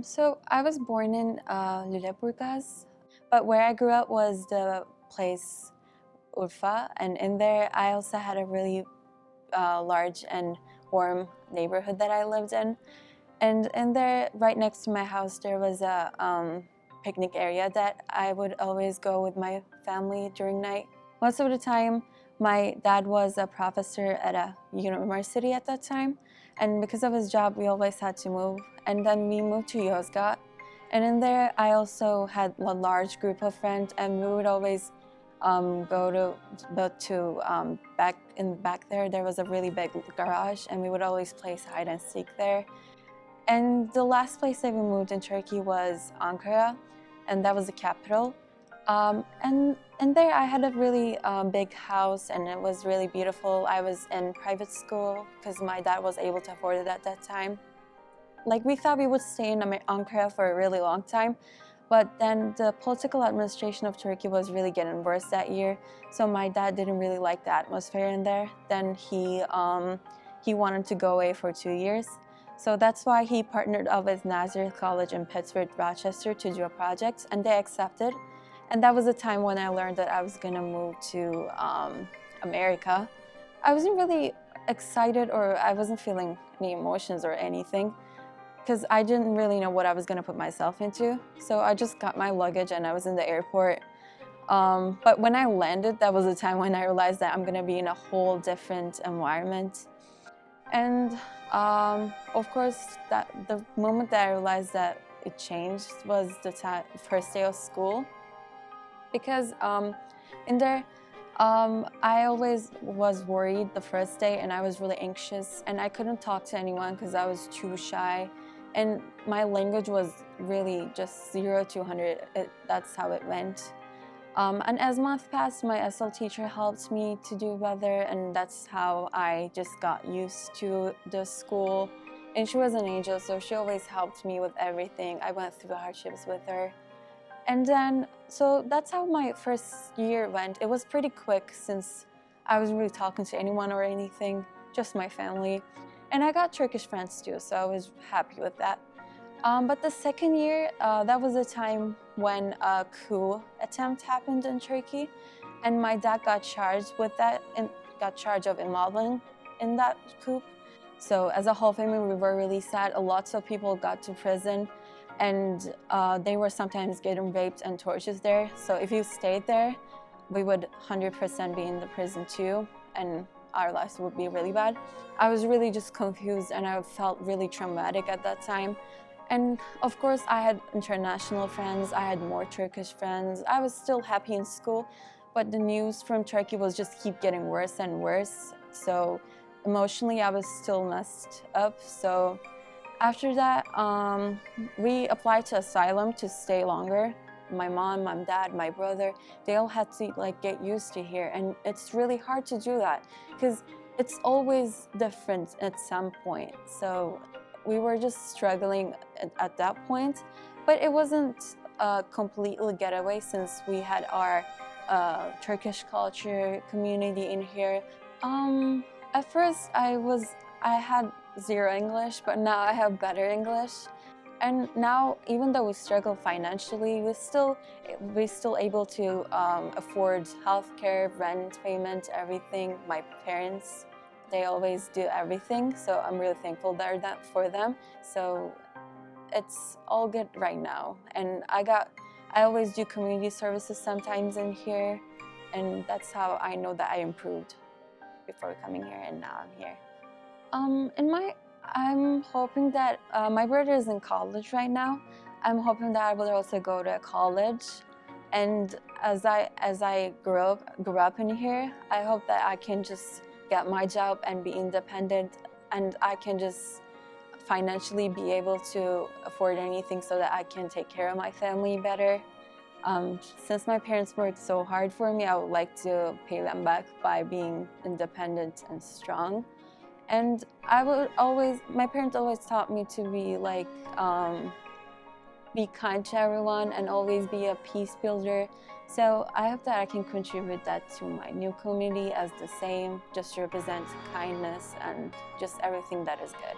So I was born in Lüleburgaz, but where I grew up was the place Urfa, and in there I also had a really large and warm neighborhood that I lived in. And in there, right next to my house, there was a picnic area that I would always go with my family during night. Most of the time, my dad was a professor at a university at that time, and because of his job, we always had to move. And then we moved to Yozgat, and in there, I also had a large group of friends, and we would always go to back there. There was a really big garage, and we would always play hide and seek there. And the last place that we moved in Turkey was Ankara, and that was the capital. And there I had a really big house, and it was really beautiful. I was in private school because my dad was able to afford it at that time. Like, we thought we would stay in Ankara for a really long time, but then the political administration of Turkey was really getting worse that year. So my dad didn't really like the atmosphere in there. Then he wanted to go away for 2 years. So that's why he partnered up with Nazareth College in Pittsburgh, Rochester to do a project, and they accepted. And that was the time when I learned that I was gonna move to America. I wasn't really excited, or I wasn't feeling any emotions or anything, because I didn't really know what I was gonna put myself into. So I just got my luggage and I was in the airport. But when I landed, that was the time when I realized that I'm gonna be in a whole different environment. And of course, the moment that I realized that it changed was the first day of school. Because in there, I always was worried the first day, and I was really anxious, and I couldn't talk to anyone because I was too shy. And my language was really just 0 to 100. That's how it went. And as months passed, my SL teacher helped me to do better, and that's how I just got used to the school. And she was an angel, so she always helped me with everything. I went through hardships with her. And then, so that's how my first year went. It was pretty quick since I wasn't really talking to anyone or anything, just my family. And I got Turkish friends too, so I was happy with that. But the second year, that was the time when a coup attempt happened in Turkey, and my dad got charged with that and got charged of involvement in that coup. So as a whole family, we were really sad. Lots of people got to prison, and they were sometimes getting raped and tortured there. So if you stayed there, we would 100% be in the prison too, and our lives would be really bad. I was really just confused, and I felt really traumatic at that time. And of course, I had international friends, I had more Turkish friends. I was still happy in school, but the news from Turkey was just keep getting worse and worse. So emotionally, I was still messed up. So after that, we applied to asylum to stay longer. My mom, my dad, my brother, they all had to get used to here. And it's really hard to do that because it's always different at some point. So we were just struggling at that point, but it wasn't a completely getaway since we had our Turkish culture community in here. At first I had zero English, but now I have better English. And now, even though we struggle financially, we're still able to afford healthcare, rent payment, everything. My parents, they always do everything, so I'm really thankful for them. So it's all good right now. And I always do community services sometimes in here, and that's how I know that I improved before coming here, and now I'm here. I'm hoping that my brother is in college right now. I'm hoping that I will also go to college. And as I grew up in here, I hope that I can just get my job and be independent, and I can just financially be able to afford anything so that I can take care of my family better. Since my parents worked so hard for me, I would like to pay them back by being independent and strong. And my parents always taught me to be kind to everyone and always be a peace builder. So I hope that I can contribute that to my new community as the same, just represent kindness and just everything that is good.